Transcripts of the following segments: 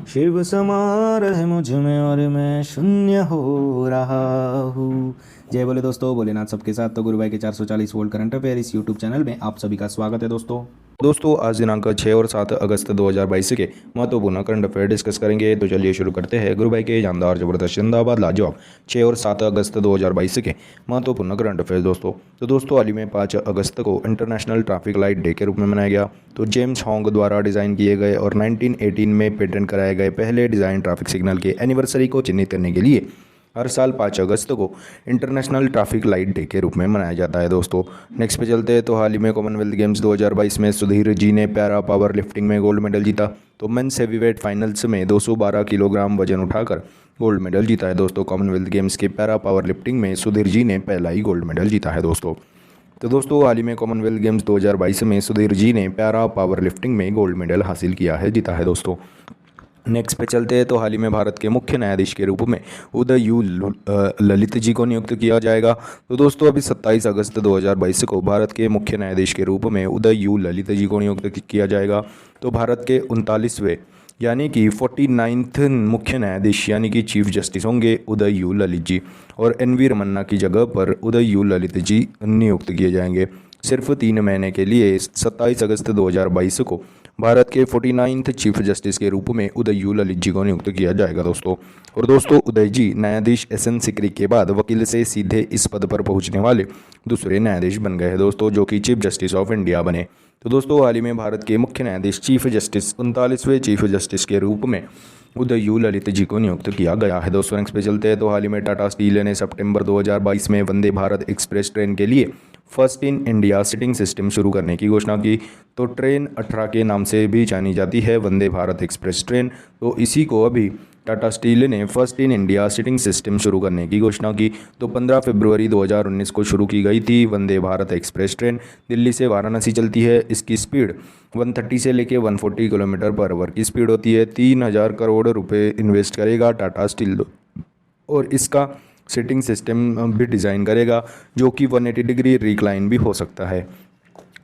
शिव समा रहे मुझ में और मैं शून्य हो रहा हूँ। जय बोले दोस्तों, भोलेनाथ सबके साथ। तो गुरु भाई के 440 वोल्ट करंट अफेयर इस यूट्यूब चैनल में आप सभी का स्वागत है दोस्तों आज दिनांक 6 और 7 अगस्त 2022 के महत्वपूर्ण करंट अफेयर डिस्कस करेंगे। तो चलिए शुरू करते हैं गुरु भाई के जानदार जबरदस्त जिंदाबाद लाजवाब 6 और 7 अगस्त 2022 के महत्वपूर्ण करंट अफेयर दोस्तों हाल ही में 5 अगस्त को इंटरनेशनल ट्रैफिक लाइट डे के रूप में मनाया गया। तो जेम्स हॉन्ग द्वारा डिज़ाइन किए गए और 1918 में पेटेंट कराए गए पहले डिज़ाइन ट्रैफिक सिग्नल के एनिवर्सरी को चिन्हित करने के लिए हर साल 5 अगस्त को इंटरनेशनल ट्रैफिक लाइट डे के रूप में मनाया जाता है दोस्तों। नेक्स्ट पे चलते हैं। तो हाल ही में कॉमनवेल्थ गेम्स 2022 में सुधीर जी ने पैरा पावर लिफ्टिंग में गोल्ड मेडल जीता। तो मेंस हेवीवेट फाइनल्स में 212 किलोग्राम वजन उठाकर गोल्ड मेडल जीता है दोस्तों। कॉमनवेल्थ गेम्स के पैरा पावर लिफ्टिंग में सुधीर जी ने पहला ही गोल्ड मेडल जीता है दोस्तों हाल ही में कॉमनवेल्थ गेम्स 2022 में सुधीर जी ने पैरा पावर लिफ्टिंग में गोल्ड मेडल हासिल जीता है दोस्तों। नेक्स्ट पे चलते हैं। तो हाल ही में भारत के मुख्य न्यायाधीश के रूप में उदय यू ललित जी को नियुक्त किया जाएगा। तो दोस्तों अभी 27 अगस्त 2022 को भारत के मुख्य न्यायाधीश के रूप में उदय यू ललित जी को नियुक्त किया जाएगा। तो भारत के 39वें यानी कि 49th मुख्य न्यायाधीश यानी कि चीफ जस्टिस होंगे उदय यू ललित जी, और एन.वी. रमन्ना की जगह पर उदय यू ललित जी नियुक्त किए जाएंगे सिर्फ 3 महीने के लिए। 27 अगस्त 2022 को भारत के 49th चीफ जस्टिस के रूप में उदय यू ललित जी को नियुक्त किया जाएगा दोस्तों। और दोस्तों उदय जी न्यायाधीश एस.एन. सिकरी के बाद वकील से सीधे इस पद पर पहुंचने वाले दूसरे न्यायाधीश बन गए हैं दोस्तों, जो कि चीफ जस्टिस ऑफ इंडिया बने। तो दोस्तों हाल ही में भारत के मुख्य न्यायाधीश चीफ जस्टिस 39वें चीफ जस्टिस के रूप में उदय यू ललित जी को नियुक्त किया गया है दोस्तों। नेक्स्ट पे चलते हैं। तो हाल ही में टाटा स्टील ने सितंबर 2022 में वंदे भारत एक्सप्रेस ट्रेन के लिए first in India sitting system शुरू करने की घोषणा की। तो ट्रेन 18 के नाम से भी जानी जाती है वंदे भारत एक्सप्रेस ट्रेन। तो इसी को अभी टाटा स्टील ने first in India sitting system शुरू करने की घोषणा की। तो 15 फरवरी 2019 को शुरू की गई थी वंदे भारत एक्सप्रेस ट्रेन। दिल्ली से वाराणसी चलती है। इसकी स्पीड 130 से लेकर 140 किलोमीटर पर आवर की स्पीड होती है। 3000 करोड़ रुपए इन्वेस्ट करेगा टाटा स्टील और इसका सिटिंग सिस्टम भी डिज़ाइन करेगा जो कि 180 डिग्री रिक्लाइन भी हो सकता है।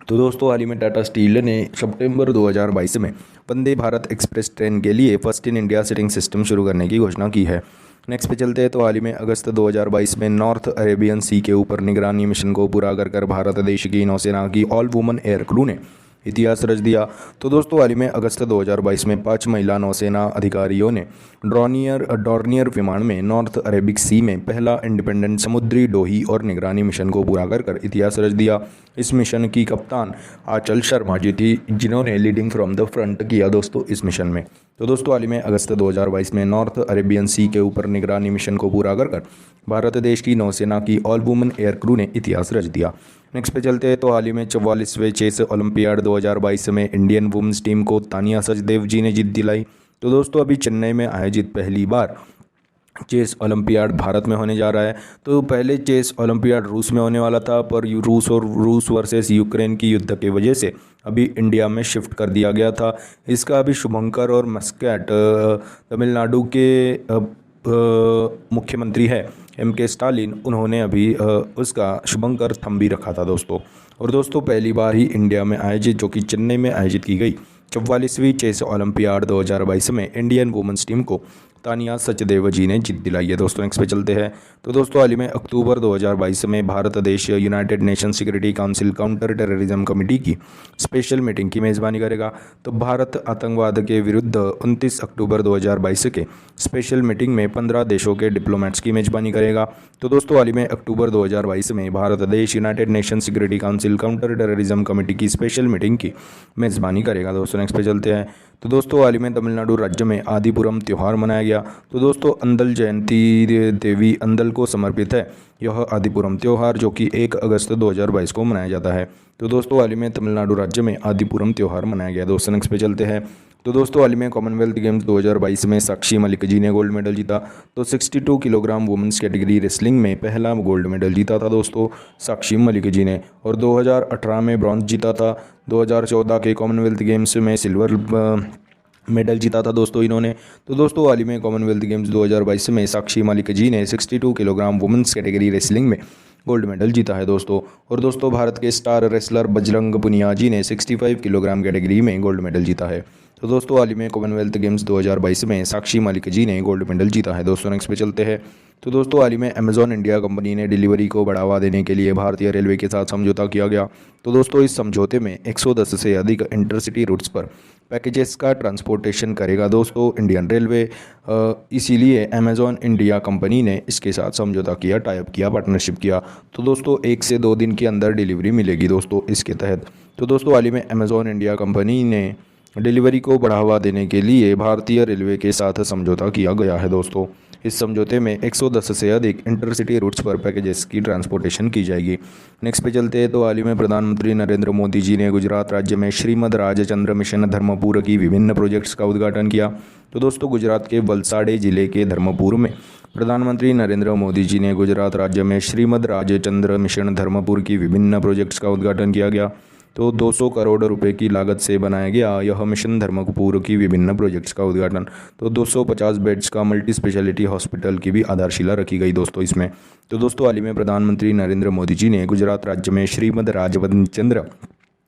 तो दोस्तों हाल ही में टाटा स्टील ने सितंबर 2022 में वंदे भारत एक्सप्रेस ट्रेन के लिए first in India sitting system शुरू करने की घोषणा की है। नेक्स्ट पे चलते हैं। तो हाल ही में अगस्त 2022 में नॉर्थ अरेबियन सी के ऊपर निगरानी मिशन को पूरा कर भारत देश की नौसेना की ऑल वुमन एयर क्रू ने इतिहास रच दिया। तो दोस्तों हाल ही में अगस्त 2022 में 5 महिला नौसेना अधिकारियों ने डॉर्नियर विमान में नॉर्थ अरेबिक सी में पहला इंडिपेंडेंट समुद्री डोही और निगरानी मिशन को पूरा कर इतिहास रच दिया। इस मिशन की कप्तान आंचल शर्मा जी थी, जिन्होंने लीडिंग फ्रॉम द फ्रंट किया दोस्तों इस मिशन में। तो दोस्तों हाल ही में अगस्त 2022 में नॉर्थ अरेबियन सी के ऊपर निगरानी मिशन को पूरा कर भारत देश की नौसेना की ऑल वुमन एयर क्रू ने इतिहास रच दिया। नेक्स्ट पे चलते हैं। तो हाल ही में 44वें चेस ओलंपियाड 2022 में इंडियन वुमेन्स टीम को तानिया सचदेव जी ने जीत दिलाई। तो दोस्तों अभी चेन्नई में आयोजित पहली बार चेस ओलंपियाड भारत में होने जा रहा है। तो पहले चेस ओलंपियाड रूस में होने वाला था, पर रूस वर्सेस यूक्रेन की युद्ध की वजह से अभी इंडिया में शिफ्ट कर दिया गया था। इसका अभी शुभंकर और मस्कैट तमिलनाडु के मुख्यमंत्री है M.K. स्टालिन, उन्होंने अभी उसका शुभंकर थंब भी रखा था दोस्तों। और दोस्तों पहली बार ही इंडिया में आयोजित जो कि चेन्नई में आयोजित की गई 44वीं चेस ओलंपियाड 2022 में इंडियन वुमेन्स टीम को तानिया सचदेव जी ने जीत दिलाई है दोस्तों। नेक्स्ट पे चलते हैं। तो दोस्तों हाल ही में अक्टूबर 2022 में भारत देश United nation security council counter terrorism committee की स्पेशल मीटिंग की मेज़बानी करेगा। तो भारत आतंकवाद के विरुद्ध 29 अक्टूबर 2022 के स्पेशल मीटिंग में 15 देशों के डिप्लोमेट्स की मेज़बानी करेगा। तो दोस्तों हाल ही में अक्टूबर 2022 में भारत देश United nation security council counter terrorism committee की स्पेशल मीटिंग की मेज़बानी करेगा दोस्तों। नेक्स्ट पे चलते हैं। तो दोस्तों हाल ही में तमिलनाडु राज्य में आदिपुरम त्यौहार मनाया गया। तो दोस्तों अंदल जयंती देवी अंदल को समर्पित है यह आदिपुरम त्यौहार, जो कि 1 अगस्त 2022 को मनाया जाता है। तो दोस्तों हाल ही में तमिलनाडु राज्य में आदिपुरम त्यौहार मनाया गया दोस्तों। नेक्स्ट पे चलते हैं। तो दोस्तों हाल ही में कॉमनवेल्थ गेम्स 2022 में साक्षी मलिक जी ने गोल्ड मेडल जीता। तो 62 किलोग्राम वुमेंस कैटेगरी रेसलिंग में पहला गोल्ड मेडल जीता था दोस्तों साक्षी मलिक जी ने, और 2018 में ब्रॉन्ज जीता था। 2014 के कॉमनवेल्थ गेम्स में सिल्वर मेडल जीता था दोस्तों इन्होंने। तो दोस्तों हाल ही में कॉमनवेल्थ गेम्स 2022 में साक्षी मलिक जी ने 62 किलोग्राम वुमेंस कैटेगरी रेसलिंग में गोल्ड मेडल जीता है दोस्तों। और दोस्तों भारत के स्टार रेसलर बजरंग पुनिया जी ने 65 किलोग्राम कैटेगरी में गोल्ड मेडल जीता है। तो दोस्तों हाल ही में कॉमनवेल्थ गेम्स 2022 में साक्षी मालिक जी ने गोल्ड मेडल जीता है। दोस्तों नेक्स्ट पे चलते हैं। तो दोस्तों हाल ही में अमेजॉन इंडिया कंपनी ने डिलीवरी को बढ़ावा देने के लिए भारतीय रेलवे के साथ समझौता किया गया। तो दोस्तों इस समझौते में 110 से अधिक इंटरसिटी रूट्स पर पैकेजेस का ट्रांसपोर्टेशन करेगा दोस्तों इंडियन रेलवे। इसीलिए अमेजॉन इंडिया कंपनी ने इसके साथ समझौता किया, टाइप किया, पार्टनरशिप किया। तो दोस्तों 1 से 2 दिन के अंदर डिलीवरी मिलेगी दोस्तों इसके तहत। तो दोस्तों हाल ही में अमेजॉन इंडिया कंपनी ने डिलीवरी को बढ़ावा देने के लिए भारतीय रेलवे के साथ समझौता किया गया है दोस्तों। इस समझौते में 110 से अधिक इंटरसिटी रूट्स पर पैकेजेस की ट्रांसपोर्टेशन की जाएगी। नेक्स्ट पे चलते हैं। तो हाल ही में प्रधानमंत्री नरेंद्र मोदी जी ने गुजरात राज्य में श्रीमद राजचंद्र मिशन धर्मपुर की विभिन्न प्रोजेक्ट्स का उद्घाटन किया। तो दोस्तों गुजरात के वलसाड़े जिले के धर्मपुर में प्रधानमंत्री नरेंद्र मोदी जी ने गुजरात राज्य में श्रीमद राजचंद्र मिशन धर्मपुर की विभिन्न प्रोजेक्ट्स का उद्घाटन किया गया। तो 200 करोड़ रुपए की लागत से बनाया गया यह मिशन धर्मपुर की विभिन्न प्रोजेक्ट्स का उद्घाटन। तो 250 बेड्स का मल्टी स्पेशलिटी हॉस्पिटल की भी आधारशिला रखी गई दोस्तों इसमें। तो दोस्तों हाल ही में प्रधानमंत्री नरेंद्र मोदी जी ने गुजरात राज्य में श्रीमद राजचंद्र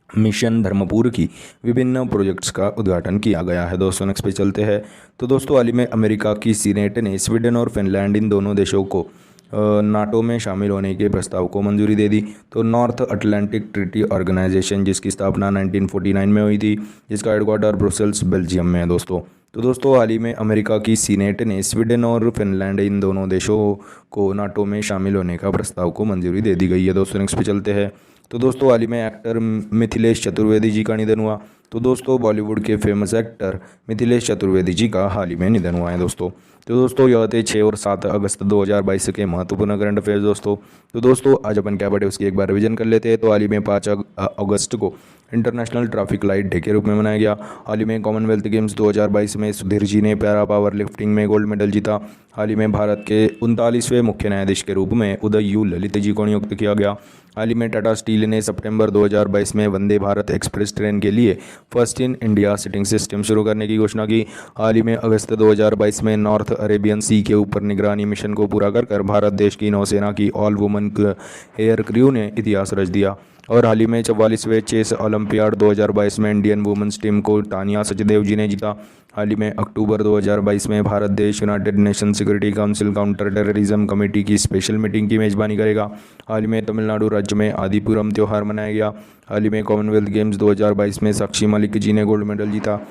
मिशन धर्मपुर की विभिन्न प्रोजेक्ट्स का उद्घाटन किया गया है। दोस्तों नेक्स्ट पे चलते हैं। तो दोस्तों हाल ही में अमेरिका की सीनेट ने स्वीडन और फिनलैंड इन दोनों देशों को नाटो में शामिल होने के प्रस्ताव को मंजूरी दे दी। तो नॉर्थ अटलांटिक ट्रीटी ऑर्गेनाइजेशन जिसकी स्थापना 1949 में हुई थी, जिसका हेडक्वार्टर ब्रुसेल्स बेल्जियम में है दोस्तों। तो दोस्तों हाल ही में अमेरिका की सीनेट ने स्वीडन और फिनलैंड इन दोनों देशों को नाटो में शामिल होने का प्रस्ताव को मंजूरी दे दी गई है। दोस्तों नेक्स्ट पे चलते हैं। तो दोस्तों हाल ही में एक्टर मिथिलेश चतुर्वेदी जी का निधन हुआ। तो दोस्तों बॉलीवुड के फेमस एक्टर मिथिलेश चतुर्वेदी जी का हाल ही में निधन हुआ है दोस्तों। तो दोस्तों यह थे 6 और 7 अगस्त 2022 के महत्वपूर्ण करंट अफेयर्स दोस्तों। तो दोस्तों आज अपन क्या पढ़े उसकी एक बार रिवीजन कर लेते हैं। तो हाल ही में 5 अगस्त को इंटरनेशनल ट्रैफिक लाइट डे के रूप में मनाया गया। हाल ही में कॉमनवेल्थ गेम्स 2022 में सुधीर जी ने पैरा पावर लिफ्टिंग में गोल्ड मेडल जीता। हाल ही में भारत के 39वें मुख्य न्यायाधीश के रूप में उदय यू ललित जी को नियुक्त किया गया। हाल ही में टाटा स्टील ने सितंबर 2022 में वंदे भारत एक्सप्रेस ट्रेन के लिए first in India seating system शुरू करने की घोषणा की। हाल ही में अगस्त 2022 में नॉर्थ अरेबियन सी के ऊपर निगरानी मिशन को पूरा कर भारत देश की नौसेना की ऑल वुमन एयर क्रू ने इतिहास रच दिया। और हाल ही में 44वें चेस ओलंपियाड 2022 में इंडियन वुमेन्स टीम को तानिया सचदेव जी ने जीता। हाल ही में अक्टूबर 2022 में भारत देश United nation security council counter terrorism committee की स्पेशल मीटिंग की मेजबानी करेगा। हाल ही में तमिलनाडु राज्य में आदिपुरम त्यौहार मनाया गया। हाल ही में कॉमनवेल्थ गेम्स 2022 में साक्षी मालिक जी ने गोल्ड मेडल जीता।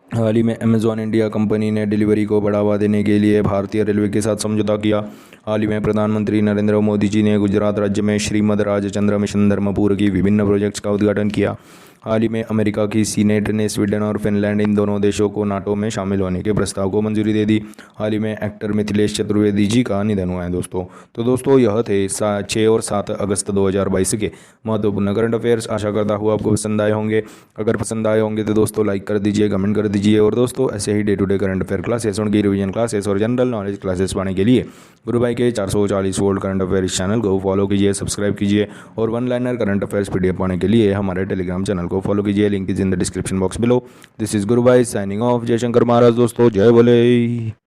हाल ही में अमेजॉन इंडिया कंपनी ने डिलीवरी को बढ़ावा देने के लिए भारतीय रेलवे के साथ समझौता किया। हाल ही में प्रधानमंत्री नरेंद्र मोदी जी ने गुजरात राज्य में श्रीमद राजचंद्र मिशन धर्मपुर की विभिन्न प्रोजेक्ट्स का उद्घाटन किया। हाल ही में अमेरिका की सीनेट ने स्वीडन और फिनलैंड इन दोनों देशों को नाटो में शामिल होने के प्रस्ताव को मंजूरी दे दी। हाल ही में एक्टर मिथिलेश चतुर्वेदी जी का निधन हुआ है दोस्तों। तो दोस्तों यह थे 6 और 7 अगस्त 2022 के महत्वपूर्ण करंट अफेयर्स। आशा करता हूँ आपको पसंद आए होंगे। अगर पसंद आए होंगे तो दोस्तों लाइक कर दीजिए, कमेंट कर दीजिए। और दोस्तों ऐसे ही day to day current affair classes, उनकी रिवीजन क्लासेस और जनरल नॉलेज क्लासेस पाने के लिए गुरु भाई के 440 वोल्ट करंट अफेयर इस चैनल को फॉलो कीजिए, सब्सक्राइब कीजिए। और one liner current affairs PDF पाने के लिए हमारे टेलीग्राम चैनल को फॉलो कीजिए। Link is in the description box below. This is Guru Bhai signing off. जय शंकर महाराज दोस्तों, जय बोले।